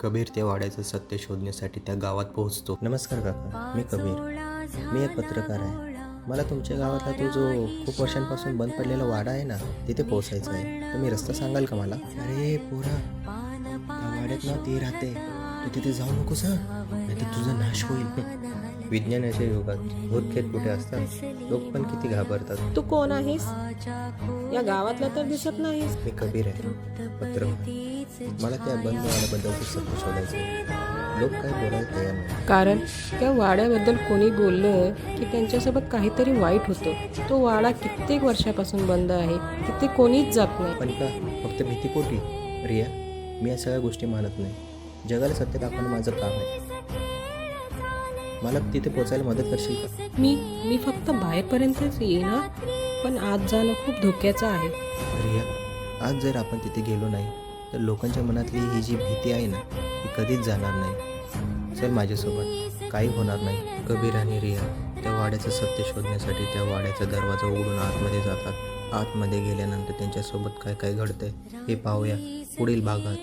कबीर त्या वाड्याचं सत्य शोधण्यासाठी त्या गावात पोहोचतो. नमस्कार काका, मी कबीर. मी एक पत्रकार आहे. मला तुमच्या गावातला तो जो खूप वर्षांपासून बंद पडलेला वाडा आहे ना, तिथे पोहोचायचं आहे. तुम्ही रस्ता सांगाल का मला? अरे पोरा, त्या वाड्यात ना ती राहते. तू तिथे जाऊ नकोस हा, नाही तर तुझा नाश होईल. विज्ञानाच्या युगात भूतखेत कुठे असतात, लोक पण किती घाबरतात. तू कोण आहेस? या गावातला तर दिसत नाहीस. मी कबीर आहे, पत्रकार. मला त्या बंद वाड्याबद्दलचं सत्य शोधायचं आहे. लोक काही बोलायला तयार नाही. कारण त्या वाड्याबद्दल कोणी बोललं की त्यांच्यासोबत काहीतरी वाईट होतं. तो वाडा कित्येक वर्षापासून बंद आहे, तिथे कोणीच जात नाही. पण का फक्त भीतीपोटी? रिया, मी या सगळ्या गोष्टी मानत नाही. जगाला सत्य दाखवणं माझं काम आहे. मला तिथे पोचायला मदत करशील का? मी फक्त बाहेरपर्यंतच येईन, पण आज जाणं खूप धोक्याचं आहे. रिया, आज जर आपण तिथे गेलो नाही तर लोकांच्या मनातली ही जी भीती आहे ना, ती कधीच जाणार नाही. चल माझ्यासोबत, काही होणार नाही. कबीर आणि रिया त्या वाड्याचं सत्य शोधण्यासाठी त्या वाड्याचा दरवाजा उघडून आतमध्ये जातात. आतमध्ये गेल्यानंतर त्यांच्यासोबत काय काय घडतंय हे पाहूया पुढील भागात.